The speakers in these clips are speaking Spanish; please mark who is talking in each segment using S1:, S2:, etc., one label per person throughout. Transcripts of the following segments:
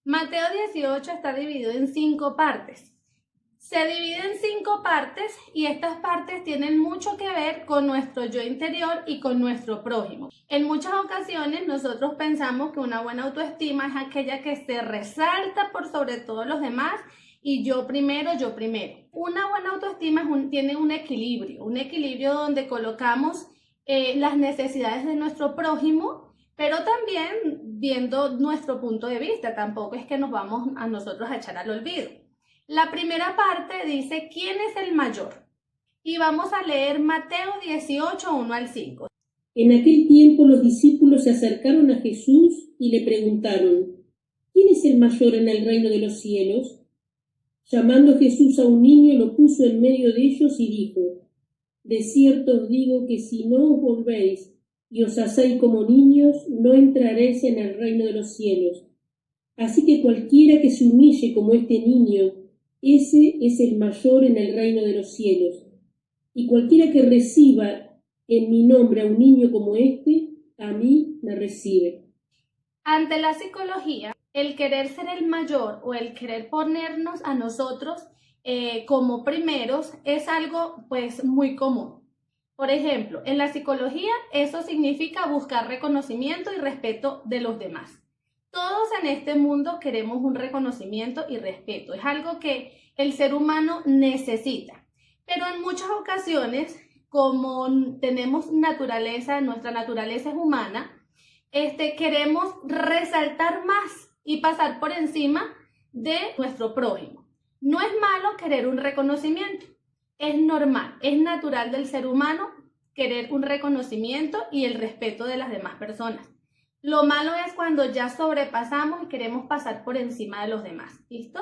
S1: Mateo 18 está dividido en 5 partes. Se divide en 5 partes y estas partes tienen mucho que ver con nuestro yo interior y con nuestro prójimo. En muchas ocasiones nosotros pensamos que una buena autoestima es aquella que se resalta por sobre todos los demás y yo primero, yo primero. Una buena autoestima tiene un equilibrio donde colocamos las necesidades de nuestro prójimo, pero también viendo nuestro punto de vista. Tampoco es que nos vamos a nosotros a echar al olvido. La primera parte dice ¿quién es el mayor? Y vamos a leer Mateo 18, 1 al 5.
S2: En aquel tiempo los discípulos se acercaron a Jesús y le preguntaron: ¿quién es el mayor en el reino de los cielos? Llamando Jesús a un niño, lo puso en medio de ellos y dijo: de cierto os digo que si no os volvéis y os hacéis como niños, no entraréis en el reino de los cielos. Así que cualquiera que se humille como este niño, ese es el mayor en el reino de los cielos. Y cualquiera que reciba en mi nombre a un niño como este, a mí me recibe.
S1: Ante la psicología, el querer ser el mayor o el querer ponernos a nosotros como primeros es algo pues muy común. Por ejemplo, en la psicología eso significa buscar reconocimiento y respeto de los demás. Todos en este mundo queremos un reconocimiento y respeto. Es algo que el ser humano necesita. Pero en muchas ocasiones, como tenemos naturaleza, nuestra naturaleza es humana, queremos resaltar más y pasar por encima de nuestro prójimo. No es malo querer un reconocimiento. Es normal, es natural del ser humano querer un reconocimiento y el respeto de las demás personas. Lo malo es cuando ya sobrepasamos y queremos pasar por encima de los demás. ¿Listo?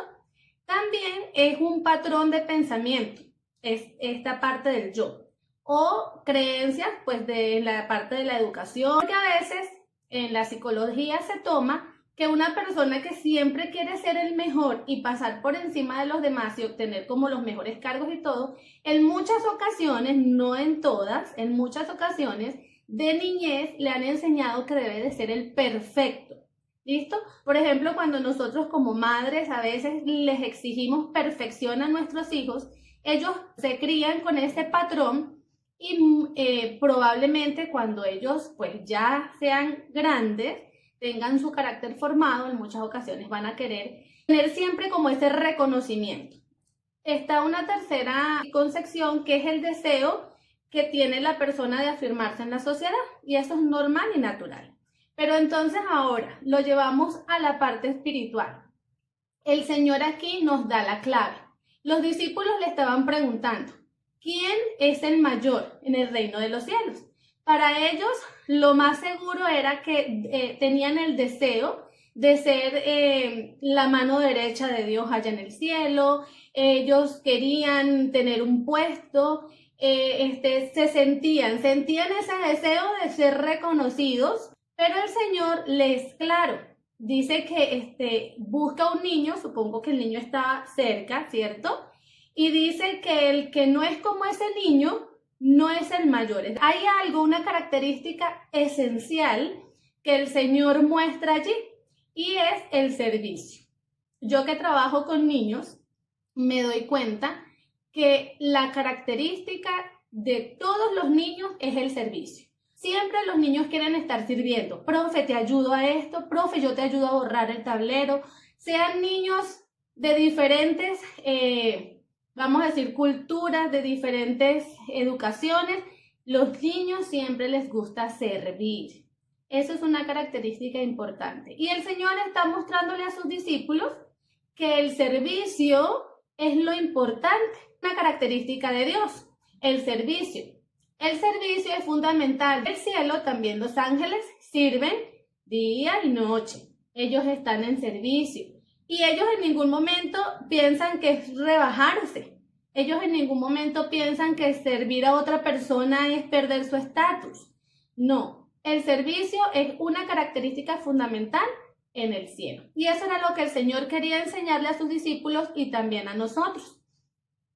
S1: También es un patrón de pensamiento, es esta parte del yo. O creencias, pues de la parte de la educación, porque a veces en la psicología se toma que una persona que siempre quiere ser el mejor y pasar por encima de los demás y obtener como los mejores cargos y todo, en muchas ocasiones, no en todas, en muchas ocasiones, de niñez le han enseñado que debe de ser el perfecto. ¿Listo? Por ejemplo, cuando nosotros como madres a veces les exigimos perfección a nuestros hijos, ellos se crían con ese patrón y probablemente cuando ellos pues ya sean grandes, tengan su carácter formado, en muchas ocasiones van a querer tener siempre como ese reconocimiento. Está una tercera concepción que es el deseo que tiene la persona de afirmarse en la sociedad, y eso es normal y natural. Pero entonces ahora lo llevamos a la parte espiritual. El Señor aquí nos da la clave. Los discípulos le estaban preguntando: ¿quién es el mayor en el reino de los cielos? Para ellos lo más seguro era que tenían el deseo de ser la mano derecha de Dios allá en el cielo. Ellos querían tener un puesto, sentían ese deseo de ser reconocidos, pero el Señor les, claro, dice que busca un niño, supongo que el niño está cerca, ¿cierto? Y dice que el que no es como ese niño no es el mayor. Hay algo, una característica esencial que el Señor muestra allí, y es el servicio. Yo que trabajo con niños, me doy cuenta que la característica de todos los niños es el servicio. Siempre los niños quieren estar sirviendo. Profe, te ayudo a esto. Profe, yo te ayudo a borrar el tablero. Sean niños de diferentes, vamos a decir, culturas, de diferentes educaciones, los niños siempre les gusta servir. Eso es una característica importante. Y el Señor está mostrándole a sus discípulos que el servicio es lo importante, una característica de Dios, el servicio. El servicio es fundamental. En el cielo también los ángeles sirven día y noche. Ellos están en servicio. Y ellos en ningún momento piensan que es rebajarse. Ellos en ningún momento piensan que servir a otra persona es perder su estatus. No, el servicio es una característica fundamental en el cielo. Y eso era lo que el Señor quería enseñarle a sus discípulos y también a nosotros.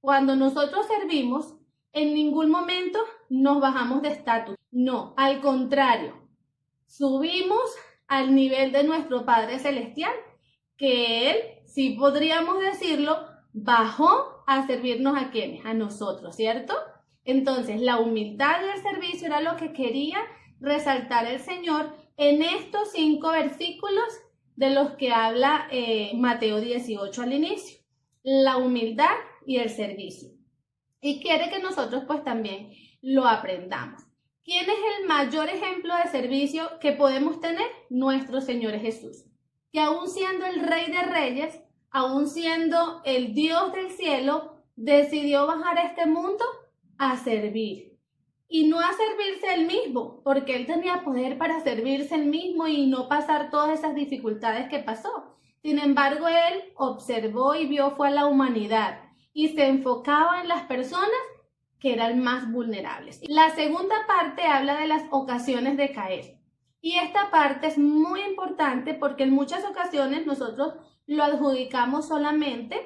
S1: Cuando nosotros servimos, en ningún momento nos bajamos de estatus. No, al contrario, subimos al nivel de nuestro Padre Celestial que Él, sí podríamos decirlo, bajó a servirnos a quienes, a nosotros, ¿cierto? Entonces, la humildad y el servicio era lo que quería resaltar el Señor en estos 5 versículos de los que habla Mateo 18 al inicio. La humildad y el servicio. Y quiere que nosotros pues también lo aprendamos. ¿Quién es el mayor ejemplo de servicio que podemos tener? Nuestro Señor Jesús, que aún siendo el Rey de Reyes, aún siendo el Dios del cielo, decidió bajar a este mundo a servir. Y no a servirse él mismo, porque él tenía poder para servirse él mismo y no pasar todas esas dificultades que pasó. Sin embargo, él observó y vio fue a la humanidad y se enfocaba en las personas que eran más vulnerables. La segunda parte habla de las ocasiones de caer. Y esta parte es muy importante porque en muchas ocasiones nosotros lo adjudicamos solamente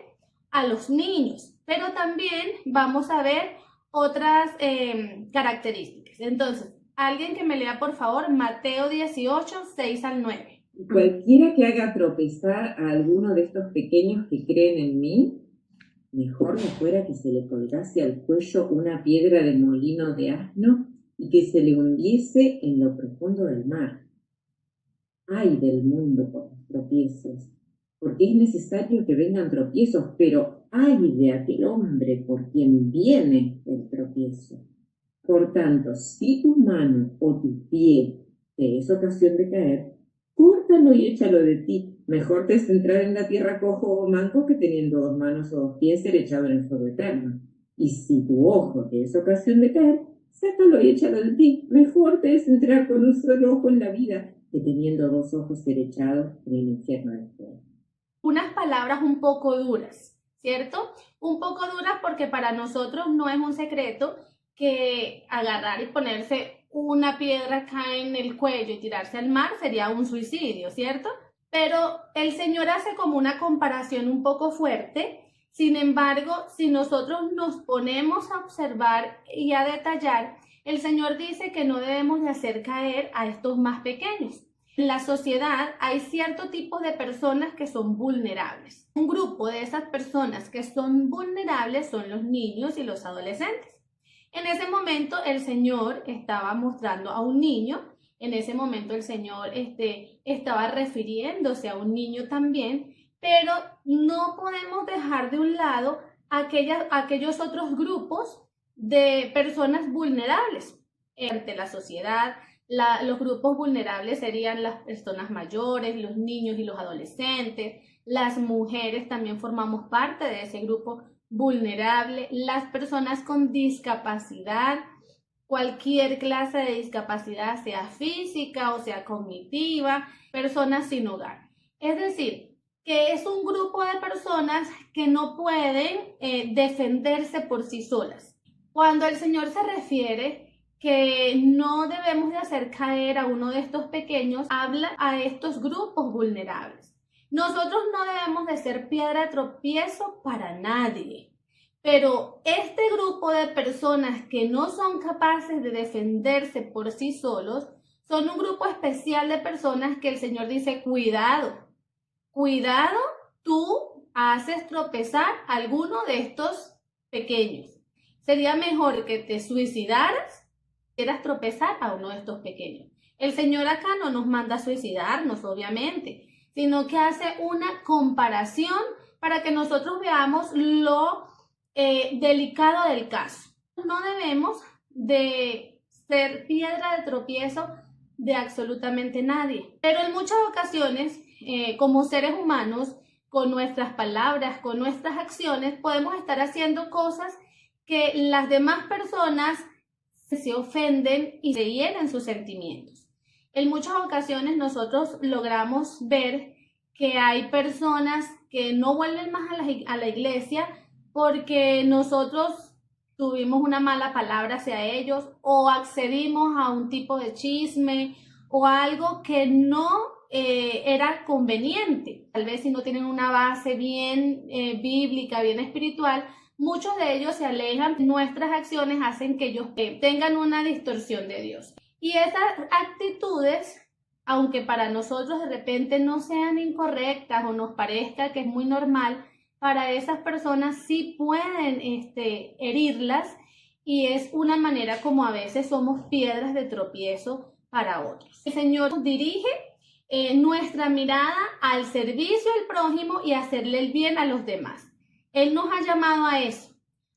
S1: a los niños, pero también vamos a ver otras características. Entonces, alguien que me lea por favor Mateo 18, 6 al 9.
S3: Cualquiera que haga tropezar a alguno de estos pequeños que creen en mí, mejor me fuera que se le colgase al cuello una piedra de molino de asno y que se le hundiese en lo profundo del mar. Ay del mundo por los tropiezos, porque es necesario que vengan tropiezos, pero ay de aquel hombre por quien viene el tropiezo. Por tanto, si tu mano o tu pie te es ocasión de caer, córtalo y échalo de ti. Mejor te es entrar en la tierra cojo o manco que teniendo 2 manos o 2 pies ser echado en el fuego eterno. Y si tu ojo te es ocasión de caer, sácalo y échalo de ti. Mejor te es entrar con un solo ojo en la vida que teniendo 2 ojos ser echado en el infierno del fuego.
S1: Unas palabras un poco duras, ¿cierto? Un poco duras porque para nosotros no es un secreto que agarrar y ponerse una piedra acá en el cuello y tirarse al mar sería un suicidio, ¿cierto? Pero el Señor hace como una comparación un poco fuerte. Sin embargo, si nosotros nos ponemos a observar y a detallar, el Señor dice que no debemos de hacer caer a estos más pequeños. En la sociedad hay cierto tipo de personas que son vulnerables. Un grupo de esas personas que son vulnerables son los niños y los adolescentes. En ese momento el Señor estaba mostrando a un niño, en ese momento el Señor estaba refiriéndose a un niño también, pero no podemos dejar de un lado aquellos otros grupos de personas vulnerables ante la sociedad. Los grupos vulnerables serían las personas mayores, los niños y los adolescentes. Las mujeres también formamos parte de ese grupo vulnerable. Las personas con discapacidad, cualquier clase de discapacidad, sea física o sea cognitiva, personas sin hogar. Es decir, que es un grupo de personas que no pueden defenderse por sí solas. Cuando el Señor se refiere que no debemos de hacer caer a uno de estos pequeños, habla a estos grupos vulnerables. Nosotros no debemos de ser piedra de tropiezo para nadie, pero este grupo de personas que no son capaces de defenderse por sí solos, son un grupo especial de personas que el Señor dice, cuidado, cuidado, tú haces tropezar a alguno de estos pequeños. Sería mejor que te suicidaras quieras tropezar a uno de estos pequeños. El Señor acá no nos manda a suicidarnos, obviamente, sino que hace una comparación para que nosotros veamos lo delicado del caso. No debemos de ser piedra de tropiezo de absolutamente nadie, pero en muchas ocasiones, como seres humanos, con nuestras palabras, con nuestras acciones, podemos estar haciendo cosas que las demás personas se ofenden y se hieren sus sentimientos. En muchas ocasiones nosotros logramos ver que hay personas que no vuelven más a la iglesia porque nosotros tuvimos una mala palabra hacia ellos o accedimos a un tipo de chisme o algo que no era conveniente. Tal vez si no tienen una base bien bíblica, bien espiritual, muchos de ellos se alejan. Nuestras acciones hacen que ellos tengan una distorsión de Dios. Y esas actitudes aunque para nosotros de repente no sean incorrectas o nos parezca que es muy normal, para esas personas sí pueden herirlas, y es una manera como a veces somos piedras de tropiezo para otros. El Señor nos dirige nuestra mirada al servicio al prójimo y hacerle el bien a los demás. Él nos ha llamado a eso,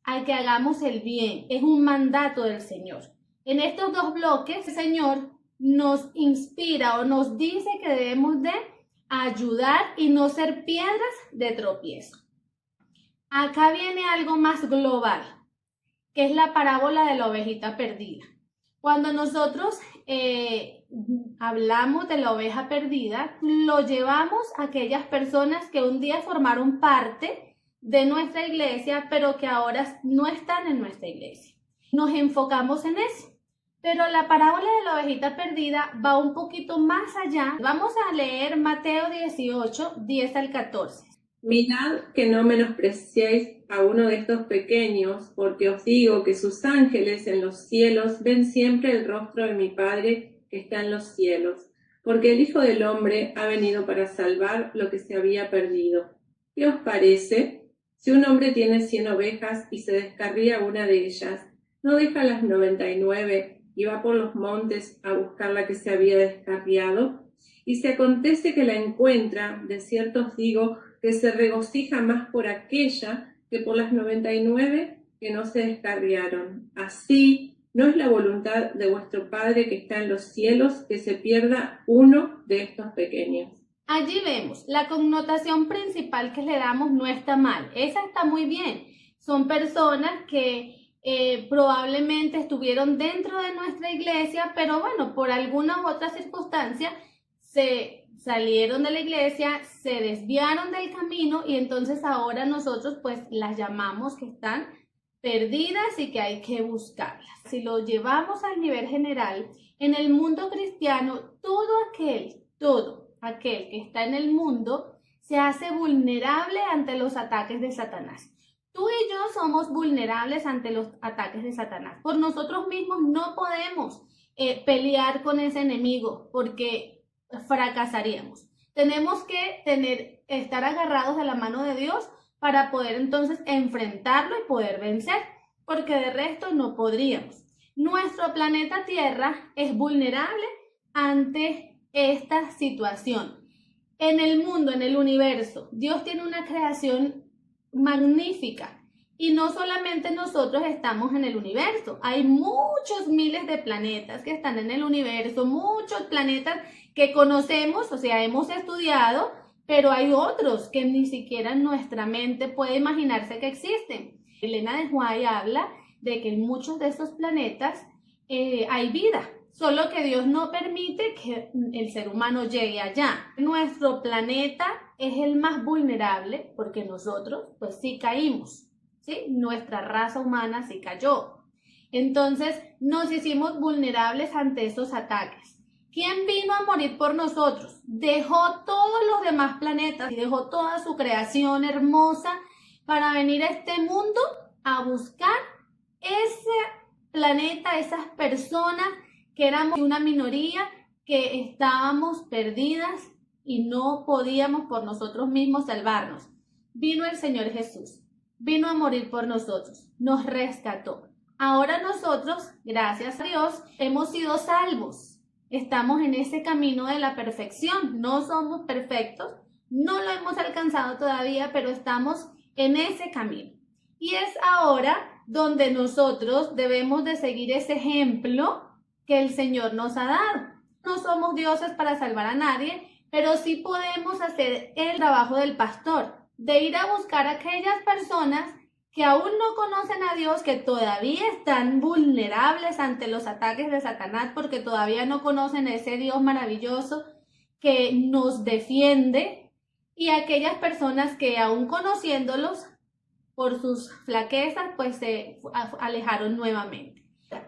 S1: a que hagamos el bien. Es un mandato del Señor. En estos dos bloques, el Señor nos inspira o nos dice que debemos de ayudar y no ser piedras de tropiezo. Acá viene algo más global, que es la parábola de la ovejita perdida. Cuando nosotros hablamos de la oveja perdida, lo llevamos a aquellas personas que un día formaron parte de nuestra iglesia, pero que ahora no están en nuestra iglesia. Nos enfocamos en eso. Pero la parábola de la ovejita perdida va un poquito más allá. Vamos a leer Mateo 18, 10 al 14.
S4: Mirad que no menospreciéis a uno de estos pequeños, porque os digo que sus ángeles en los cielos ven siempre el rostro de mi Padre que está en los cielos, porque el Hijo del Hombre ha venido para salvar lo que se había perdido. ¿Qué os parece? Si un hombre tiene 100 ovejas y se descarría una de ellas, ¿no deja las 99 y va por los montes a buscar la que se había descarriado? Y si acontece que la encuentra, de cierto os digo que se regocija más por aquella que por las 99 que no se descarriaron. Así, ¿no es la voluntad de vuestro Padre que está en los cielos que se pierda uno de estos pequeños?
S1: Allí vemos, la connotación principal que le damos no está mal, esa está muy bien. Son personas que probablemente estuvieron dentro de nuestra iglesia, pero bueno, por alguna u otra circunstancia se salieron de la iglesia, se desviaron del camino y entonces ahora nosotros pues las llamamos que están perdidas y que hay que buscarlas. Si lo llevamos al nivel general, en el mundo cristiano, todo aquel que está en el mundo se hace vulnerable ante los ataques de Satanás. Tú y yo somos vulnerables ante los ataques de Satanás. Por nosotros mismos no podemos pelear con ese enemigo porque fracasaríamos. Tenemos que estar agarrados de la mano de Dios para poder entonces enfrentarlo y poder vencer, porque de resto no podríamos. Nuestro planeta Tierra es vulnerable ante esta situación. En el mundo, en el universo, Dios tiene una creación magnífica. Y no solamente nosotros estamos en el universo, hay muchos miles de planetas que están en el universo, muchos planetas que conocemos, o sea, hemos estudiado, pero hay otros que ni siquiera nuestra mente puede imaginarse que existen. Elena de White habla de que en muchos de esos planetas hay vida, solo que Dios no permite que el ser humano llegue allá. Nuestro planeta es el más vulnerable porque nosotros pues sí caímos, ¿sí? Nuestra raza humana sí cayó. Entonces nos hicimos vulnerables ante esos ataques. ¿Quién vino a morir por nosotros? Dejó todos los demás planetas y dejó toda su creación hermosa para venir a este mundo a buscar ese planeta, esas personas que éramos una minoría, que estábamos perdidas y no podíamos por nosotros mismos salvarnos. Vino el Señor Jesús, vino a morir por nosotros, nos rescató. Ahora nosotros, gracias a Dios, hemos sido salvos. Estamos en ese camino de la perfección. No somos perfectos, no lo hemos alcanzado todavía, pero estamos en ese camino. Y es ahora donde nosotros debemos de seguir ese ejemplo que el Señor nos ha dado. No somos dioses para salvar a nadie, pero sí podemos hacer el trabajo del pastor, de ir a buscar a aquellas personas que aún no conocen a Dios, que todavía están vulnerables ante los ataques de Satanás, porque todavía no conocen a ese Dios maravilloso que nos defiende, y aquellas personas que aún conociéndolos por sus flaquezas, pues se alejaron nuevamente.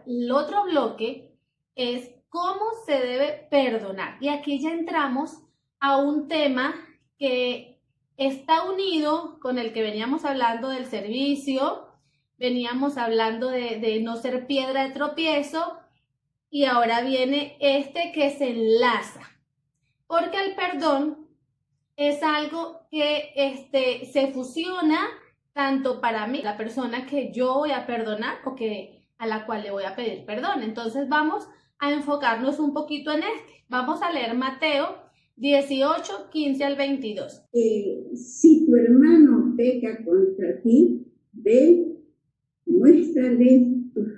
S1: El otro bloque es cómo se debe perdonar. Y aquí ya entramos a un tema que está unido con el que veníamos hablando del servicio, veníamos hablando de no ser piedra de tropiezo, y ahora viene este que se enlaza. porque el perdón es algo que se fusiona tanto para mí, la persona que yo voy a perdonar o que a la cual le voy a pedir perdón. Entonces vamos a enfocarnos un poquito en este. Vamos a leer Mateo 18, 15 al 22.
S5: Si tu hermano peca contra ti, ve, muéstrale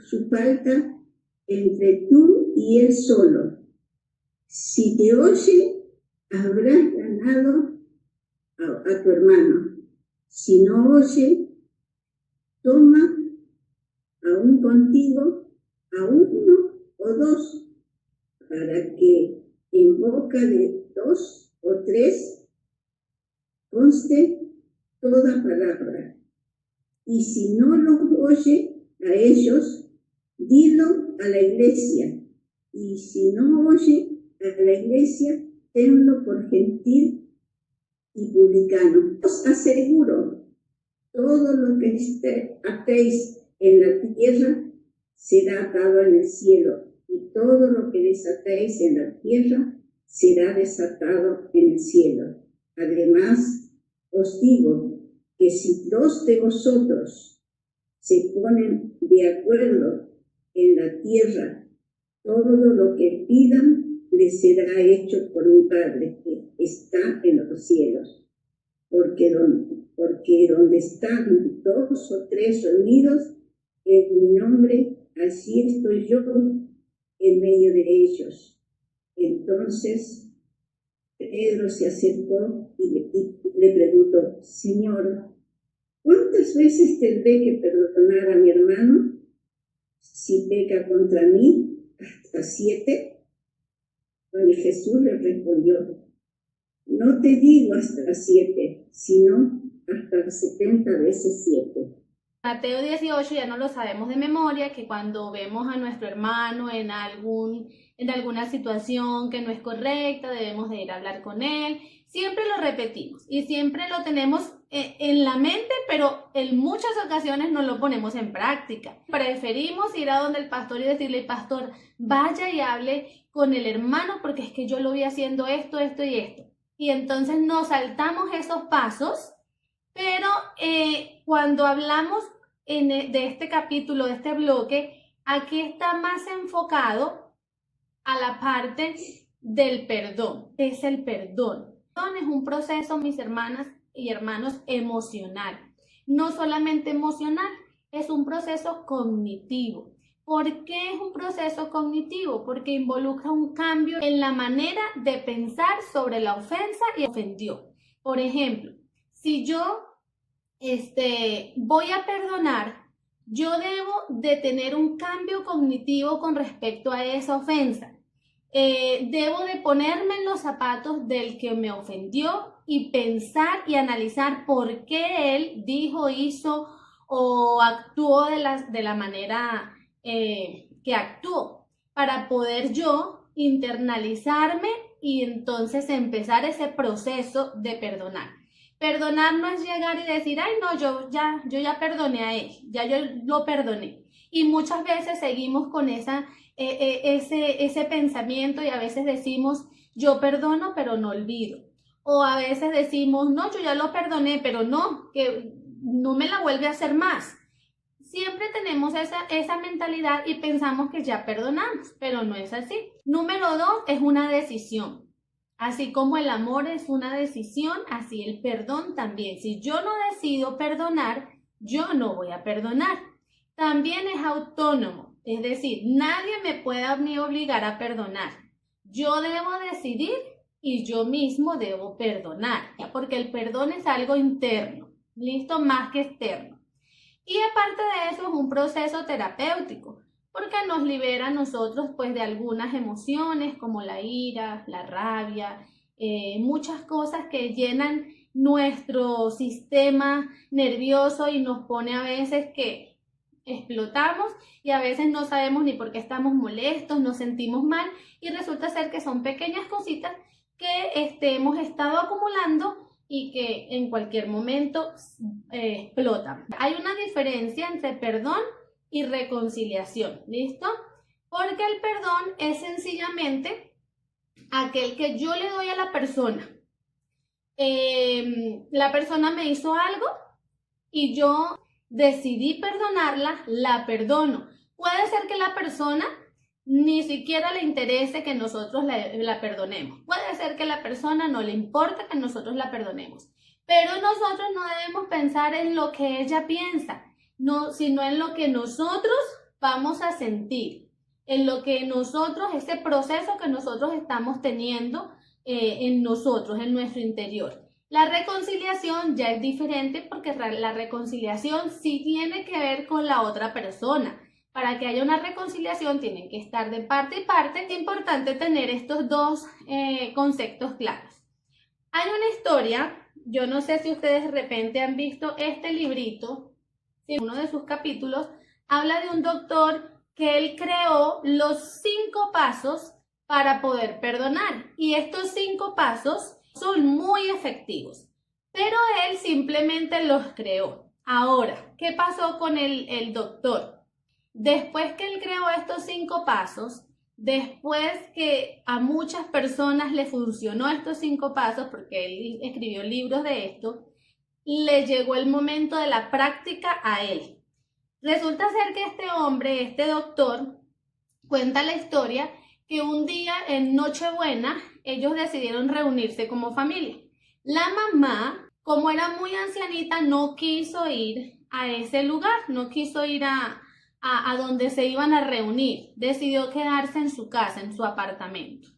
S5: su falta entre tú y él solo. Si te oye, habrás ganado a tu hermano. Si no oye, toma aún contigo a uno o dos, para que en boca de 2 o 3 conste toda palabra. Y si no los oye a ellos, dilo a la iglesia. Y si no oye a la iglesia, tenlo por gentil y publicano. Os aseguro, todo lo que atéis en la tierra será atado en el cielo, y todo lo que desatéis en la tierra será desatado en el cielo. Además, os digo que si 2 de vosotros se ponen de acuerdo en la tierra, todo lo que pidan les será hecho por mi Padre que está en los cielos. Porque donde están 2 o 3 reunidos en mi nombre, allí estoy yo en medio de ellos. Entonces Pedro se acercó y le preguntó: Señor, ¿cuántas veces tendré que perdonar a mi hermano si peca contra mí? ¿Hasta 7? Y Jesús le respondió: no te digo hasta 7, sino hasta 70 veces 7.
S1: Mateo 18 ya no lo sabemos de memoria, que cuando vemos a nuestro hermano en alguna situación que no es correcta, debemos de ir a hablar con él. Siempre lo repetimos y siempre lo tenemos en la mente, pero en muchas ocasiones no lo ponemos en práctica. Preferimos ir a donde el pastor y decirle: pastor, vaya y hable con el hermano porque es que yo lo vi haciendo esto, esto y esto. Y entonces nos saltamos esos pasos, pero cuando hablamos de este capítulo, de este bloque, aquí está más enfocado a la parte del perdón. ¿Qué es el perdón? El perdón es un proceso, mis hermanas y hermanos, emocional. No solamente emocional, es un proceso cognitivo. ¿Por qué es un proceso cognitivo? Porque involucra un cambio en la manera de pensar sobre la ofensa y ofendió. Por ejemplo, si yo voy a perdonar, yo debo de tener un cambio cognitivo con respecto a esa ofensa. Debo de ponerme en los zapatos del que me ofendió y pensar y analizar por qué él dijo, hizo o actuó de la manera que actuó, para poder yo internalizarme y entonces empezar ese proceso de perdonar. Perdonar no es llegar y decir: ay no, yo ya perdoné a él, ya yo lo perdoné. Y muchas veces seguimos con ese pensamiento y a veces decimos: yo perdono pero no olvido. O a veces decimos: no, yo ya lo perdoné, pero no, que no me la vuelve a hacer más. Siempre tenemos esa mentalidad y pensamos que ya perdonamos, pero no es así. Número 2 es una decisión. Así como el amor es una decisión, así el perdón también. Si yo no decido perdonar, yo no voy a perdonar. También es autónomo, es decir, nadie me puede a mí obligar a perdonar. Yo debo decidir y yo mismo debo perdonar, porque el perdón es algo interno, listo, más que externo. Y aparte de eso es un proceso terapéutico, porque nos libera a nosotros pues de algunas emociones como la ira, la rabia, muchas cosas que llenan nuestro sistema nervioso y nos pone a veces que explotamos y a veces no sabemos ni por qué estamos molestos, nos sentimos mal y resulta ser que son pequeñas cositas que hemos estado acumulando y que en cualquier momento explotan. Hay una diferencia entre perdón y reconciliación, ¿listo? Porque el perdón es sencillamente aquel que yo le doy a la persona. La persona me hizo algo y yo decidí perdonarla, la perdono. Puede ser que la persona ni siquiera le interese que nosotros la perdonemos. Puede ser que a la persona no le importe que nosotros la perdonemos. Pero nosotros no debemos pensar en lo que ella piensa, no, sino en lo que nosotros vamos a sentir, en lo que nosotros, ese proceso que nosotros estamos teniendo en nosotros, en nuestro interior. La reconciliación ya es diferente porque la reconciliación sí tiene que ver con la otra persona. Para que haya una reconciliación tienen que estar de parte y parte. Es importante tener estos dos conceptos claros. Hay una historia, yo no sé si ustedes de repente han visto este librito, en uno de sus capítulos, habla de un doctor que él creó los 5 pasos para poder perdonar. Y estos 5 pasos son muy efectivos, pero él simplemente los creó. Ahora, ¿qué pasó con el doctor? Después que él creó estos 5 pasos, después que a muchas personas le funcionó estos 5 pasos, porque él escribió libros de esto, le llegó el momento de la práctica a él. Resulta ser que este hombre, este doctor, cuenta la historia que un día en Nochebuena ellos decidieron reunirse como familia. La mamá, como era muy ancianita, no quiso ir a ese lugar, no quiso ir a donde se iban a reunir, decidió quedarse en su casa, en su apartamento.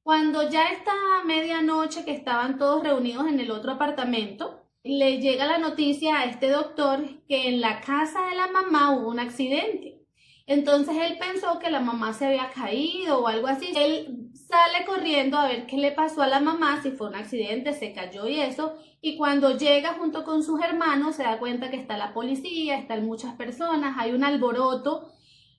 S1: Cuando ya estaba medianoche, que estaban todos reunidos en el otro apartamento, le llega la noticia a este doctor que en la casa de la mamá hubo un accidente. Entonces él pensó que la mamá se había caído o algo así. Él sale corriendo a ver qué le pasó a la mamá, si fue un accidente, se cayó y eso. Y cuando llega junto con sus hermanos se da cuenta que está la policía, están muchas personas, hay un alboroto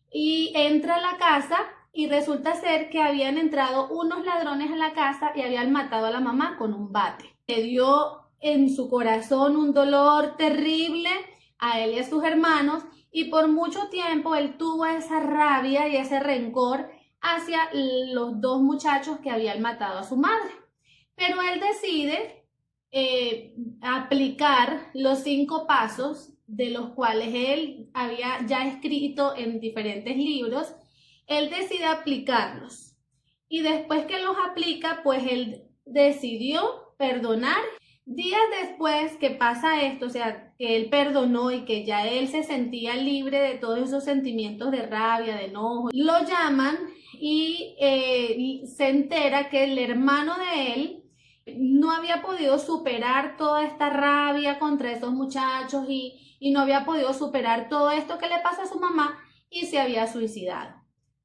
S1: y entra a la casa y resulta ser que habían entrado unos ladrones a la casa y habían matado a la mamá con un bate. Le dio en su corazón un dolor terrible a él y a sus hermanos. Y por mucho tiempo él tuvo esa rabia y ese rencor hacia los 2 muchachos que habían matado a su madre. Pero él decide aplicar los 5 pasos de los cuales él había ya escrito en diferentes libros. Él decide aplicarlos. Y después que los aplica, pues él decidió perdonar. Días después que pasa esto, o sea, que él perdonó y que ya él se sentía libre de todos esos sentimientos de rabia, de enojo, lo llaman y se entera que el hermano de él no había podido superar toda esta rabia contra esos muchachos y no había podido superar todo esto que le pasó a su mamá y se había suicidado.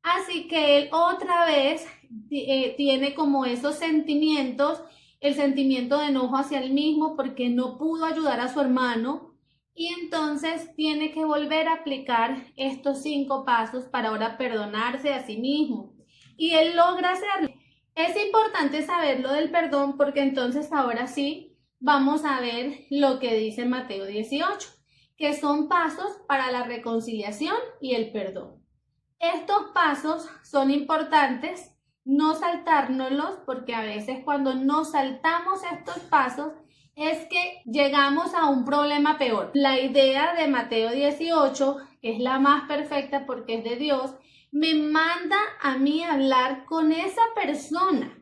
S1: Así que él otra vez tiene como esos sentimientos, el sentimiento de enojo hacia él mismo porque no pudo ayudar a su hermano y entonces tiene que volver a aplicar estos 5 pasos para ahora perdonarse a sí mismo. Y él logra hacerlo. Es importante saber lo del perdón porque entonces ahora sí vamos a ver lo que dice Mateo 18, que son pasos para la reconciliación y el perdón. Estos pasos son importantes, no saltárnoslos, porque a veces cuando nos saltamos estos pasos es que llegamos a un problema peor. La idea de Mateo 18, que es la más perfecta porque es de Dios, me manda a mí a hablar con esa persona.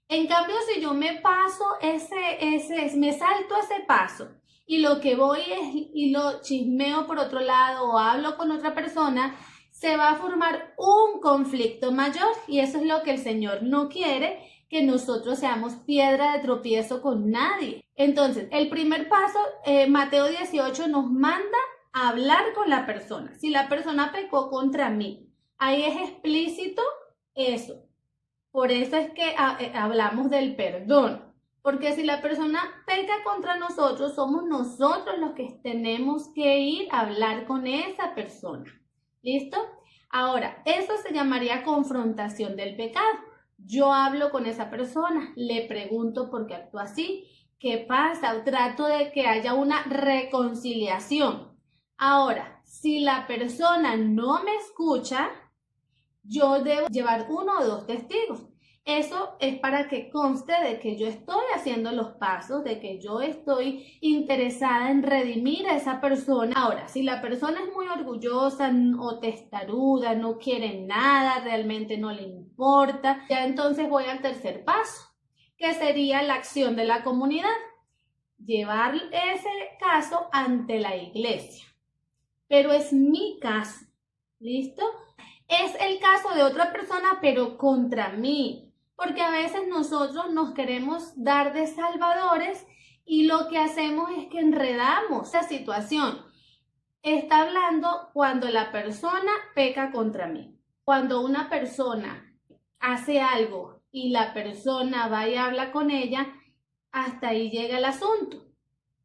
S1: En cambio, si yo me paso me salto ese paso y lo que voy es y lo chismeo por otro lado o hablo con otra persona, se va a formar un conflicto mayor y eso es lo que el Señor no quiere, que nosotros seamos piedra de tropiezo con nadie. Entonces, el primer paso, Mateo 18 nos manda a hablar con la persona. Si la persona pecó contra mí, ahí es explícito eso. Por eso es que hablamos del perdón. Porque si la persona peca contra nosotros, somos nosotros los que tenemos que ir a hablar con esa persona. ¿Listo? Ahora, eso se llamaría confrontación del pecado. Yo hablo con esa persona, le pregunto por qué actúa así, qué pasa, trato de que haya una reconciliación. Ahora, si la persona no me escucha, yo debo llevar 1 o 2 testigos. Eso es para que conste de que yo estoy haciendo los pasos, de que yo estoy interesada en redimir a esa persona. Ahora, si la persona es muy orgullosa o testaruda, no quiere nada, realmente no le importa, ya entonces voy al tercer paso, que sería la acción de la comunidad. Llevar ese caso ante la iglesia. Pero es mi caso, ¿listo? Es el caso de otra persona, pero contra mí. Porque a veces nosotros nos queremos dar de salvadores y lo que hacemos es que enredamos la situación. Está hablando cuando la persona peca contra mí. Cuando una persona hace algo y la persona va y habla con ella, hasta ahí llega el asunto,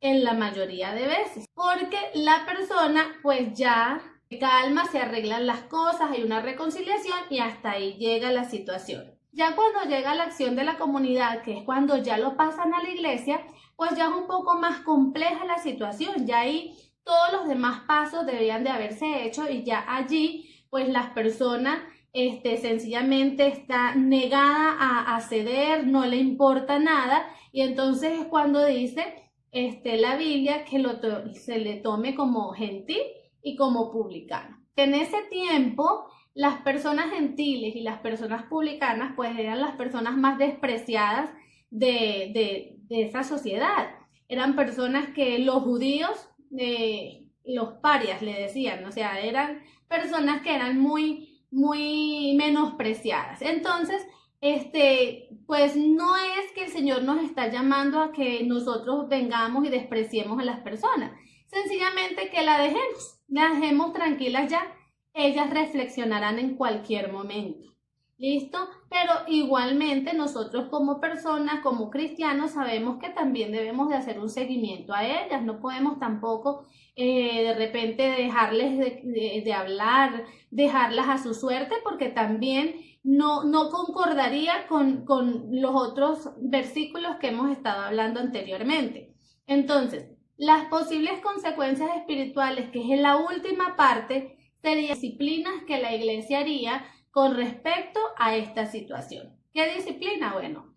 S1: en la mayoría de veces. Porque la persona pues ya calma, se arreglan las cosas, hay una reconciliación y hasta ahí llega la situación. Ya cuando llega la acción de la comunidad, que es cuando ya lo pasan a la iglesia, pues ya es un poco más compleja la situación. Ya ahí todos los demás pasos deberían de haberse hecho y ya allí pues las personas sencillamente está negada a ceder, no le importa nada y entonces es cuando dice la Biblia que se le tome como gentil y como publicano. En ese tiempo las personas gentiles y las personas publicanas pues eran las personas más despreciadas de esa sociedad. Eran personas que los judíos, los parias le decían, o sea, eran personas que eran muy menospreciadas. Entonces, pues no es que el Señor nos está llamando a que nosotros vengamos y despreciemos a las personas. Sencillamente que la dejemos tranquilas ya. Ellas reflexionarán en cualquier momento. ¿Listo? Pero igualmente nosotros como personas, como cristianos, sabemos que también debemos de hacer un seguimiento a ellas. No podemos tampoco de repente dejarles de hablar, dejarlas a su suerte, porque también no concordaría con los otros versículos que hemos estado hablando anteriormente. Entonces, las posibles consecuencias espirituales, que es en la última parte, serían disciplinas que la iglesia haría con respecto a esta situación. ¿Qué disciplina? Bueno,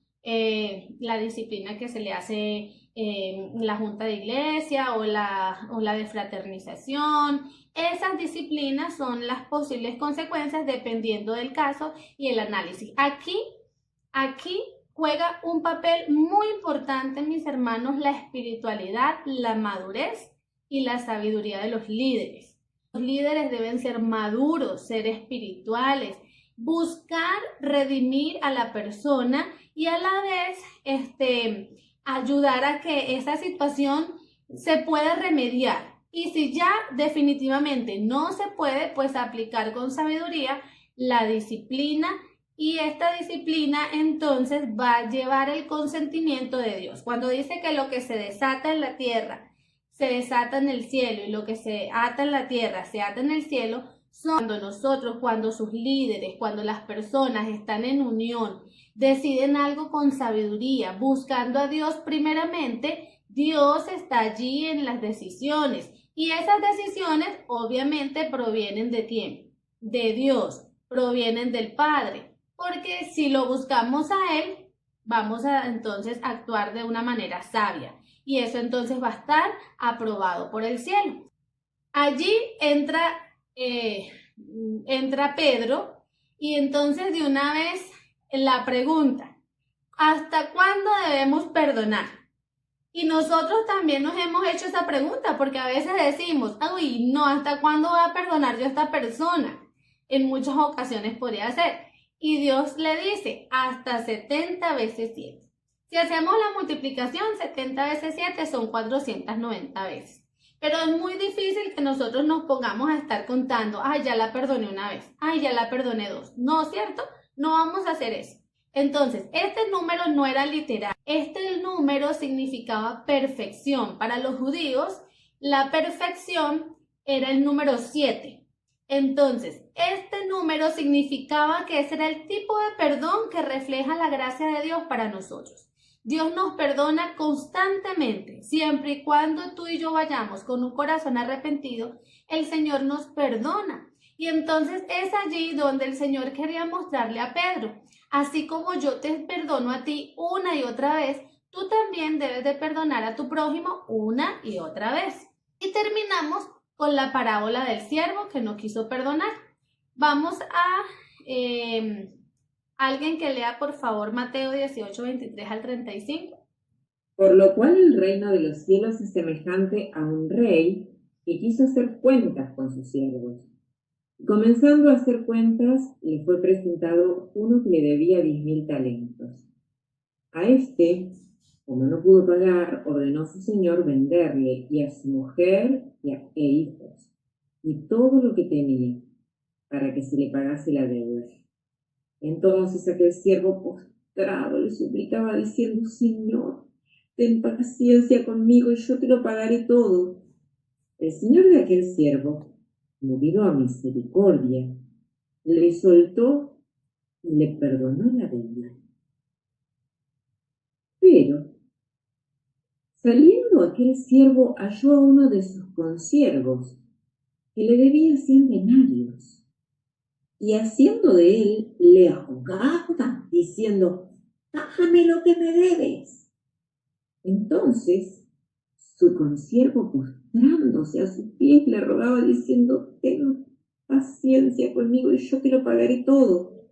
S1: la disciplina que se le hace la junta de iglesia o la de fraternización. Esas disciplinas son las posibles consecuencias dependiendo del caso y el análisis. Aquí juega un papel muy importante, mis hermanos, la espiritualidad, la madurez y la sabiduría de los líderes. Los líderes deben ser maduros, ser espirituales, buscar redimir a la persona y a la vez ayudar a que esa situación se pueda remediar. Y si ya definitivamente no se puede, pues aplicar con sabiduría la disciplina, y esta disciplina entonces va a llevar el consentimiento de Dios. Cuando dice que lo que se desata en la tierra se desata en el cielo y lo que se ata en la tierra se ata en el cielo, son cuando sus líderes, cuando las personas están en unión, deciden algo con sabiduría, buscando a Dios primeramente, Dios está allí en las decisiones. Y esas decisiones obviamente provienen de quién? De Dios, provienen del Padre. Porque si lo buscamos a Él, vamos a entonces actuar de una manera sabia. Y eso entonces va a estar aprobado por el cielo. Allí entra Pedro y entonces de una vez la pregunta, ¿hasta cuándo debemos perdonar? Y nosotros también nos hemos hecho esa pregunta porque a veces decimos, uy, no, ¿hasta cuándo voy a perdonar yo a esta persona? En muchas ocasiones podría ser. Y Dios le dice, hasta 70 veces 7. Si hacemos la multiplicación, 70 veces 7 son 490 veces. Pero es muy difícil que nosotros nos pongamos a estar contando, ay, ya la perdoné una vez, ay, ya la perdoné dos. No, ¿cierto? No vamos a hacer eso. Entonces, este número no era literal. Este número significaba perfección. Para los judíos, la perfección era el número 7. Entonces, este número significaba que ese era el tipo de perdón que refleja la gracia de Dios para nosotros. Dios nos perdona constantemente, siempre y cuando tú y yo vayamos con un corazón arrepentido, el Señor nos perdona. Y entonces es allí donde el Señor quería mostrarle a Pedro, Así como yo te perdono a ti una y otra vez, tú también debes de perdonar a tu prójimo una y otra vez. Y terminamos con la parábola del siervo que no quiso perdonar. Vamos a alguien que lea por favor Mateo 18, 23 al 35.
S3: Por lo cual el reino de los cielos es semejante a un rey que quiso hacer cuentas con sus siervos. Comenzando a hacer cuentas, le fue presentado uno que le debía 10.000 talentos. A este, como no pudo pagar, ordenó su señor venderle y a su mujer e hijos, y todo lo que tenía, para que se le pagase la deuda. Entonces aquel siervo postrado le suplicaba diciendo: Señor, ten paciencia conmigo y yo te lo pagaré todo. El señor de aquel siervo, movido a misericordia, le soltó y le perdonó la deuda. Pero, saliendo aquel siervo, halló a uno de sus consiervos que le debía 100 denarios, y haciendo de él, le ahogaba, diciendo: Págame lo que me debes. Entonces, su consiervo, postrándose a sus pies, le rogaba, diciendo: Ten paciencia conmigo y yo te lo pagaré todo.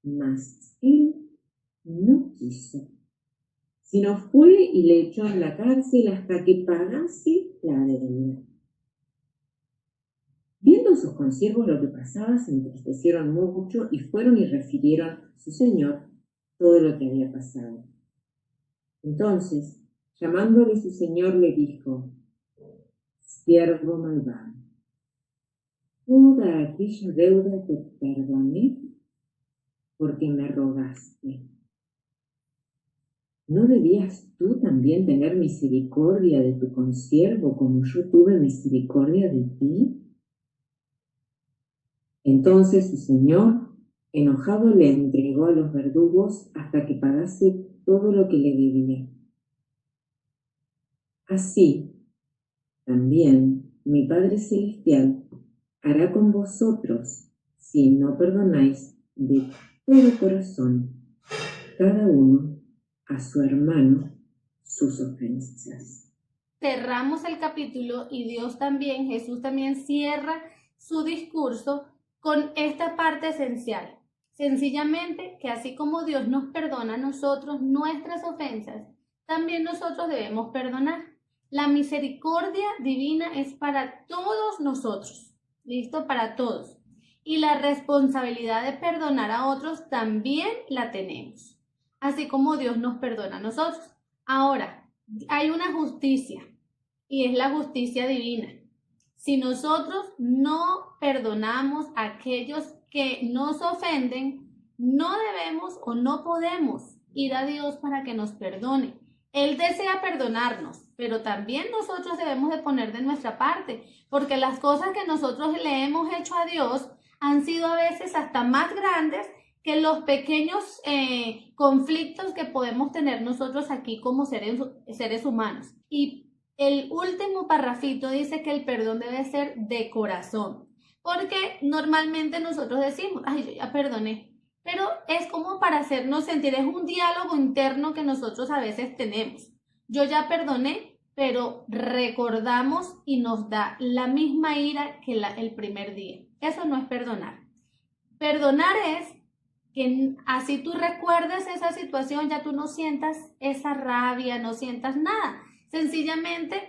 S3: Mas él no quiso, sino fue y le echó en la cárcel hasta que pagase la deuda. Viendo sus consiervos lo que pasaba, se entristecieron mucho y fueron y refirieron a su señor todo lo que había pasado. Entonces, llamándole su señor, le dijo: Siervo malvado, toda aquella deuda te perdoné porque me rogaste. ¿No debías tú también tener misericordia de tu consiervo como yo tuve misericordia de ti? Entonces su señor, enojado, le entregó a los verdugos hasta que pagase todo lo que le debía. Así, también mi Padre Celestial hará con vosotros si no perdonáis de todo corazón cada uno a su hermano sus ofensas.
S1: Cerramos el capítulo y Dios también, Jesús también cierra su discurso con esta parte esencial. Sencillamente que así como Dios nos perdona a nosotros nuestras ofensas, también nosotros debemos perdonar. La misericordia divina es para todos nosotros, ¿listo? Para todos. Y la responsabilidad de perdonar a otros también la tenemos, así como Dios nos perdona a nosotros. Ahora, hay una justicia y es la justicia divina. Si nosotros no perdonamos a aquellos que nos ofenden, no debemos o no podemos ir a Dios para que nos perdone. Él desea perdonarnos, pero también nosotros debemos de poner de nuestra parte, porque las cosas que nosotros le hemos hecho a Dios han sido a veces hasta más grandes que los pequeños conflictos que podemos tener nosotros aquí como seres humanos. Y el último parrafito dice que el perdón debe ser de corazón, porque normalmente nosotros decimos: ay, yo ya perdoné, pero es como para hacernos sentir, es un diálogo interno que nosotros a veces tenemos. Yo ya perdoné, pero recordamos y nos da la misma ira que el primer día. Eso no es perdonar. Perdonar es que así tú recuerdes esa situación, ya tú no sientas esa rabia, no sientas nada. Sencillamente,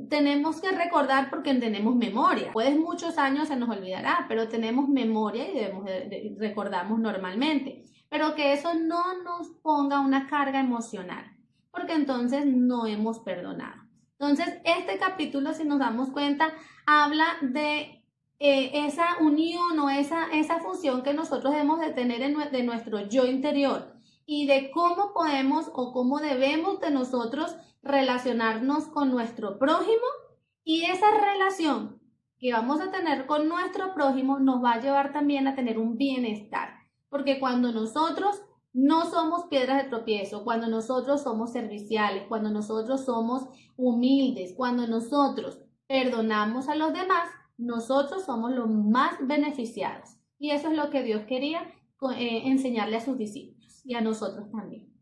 S1: tenemos que recordar porque tenemos memoria. Después de muchos años se nos olvidará, pero tenemos memoria y recordamos normalmente. Pero que eso no nos ponga una carga emocional, porque entonces no hemos perdonado. Entonces, este capítulo, si nos damos cuenta, habla de esa unión o esa función que nosotros debemos de tener de nuestro yo interior y de cómo podemos o cómo debemos de nosotros relacionarnos con nuestro prójimo, y esa relación que vamos a tener con nuestro prójimo nos va a llevar también a tener un bienestar, porque cuando nosotros no somos piedras de tropiezo, cuando nosotros somos serviciales, cuando nosotros somos humildes, cuando nosotros perdonamos a los demás, nosotros somos los más beneficiados. Y eso es lo que Dios quería enseñarle a sus discípulos y a nosotros también.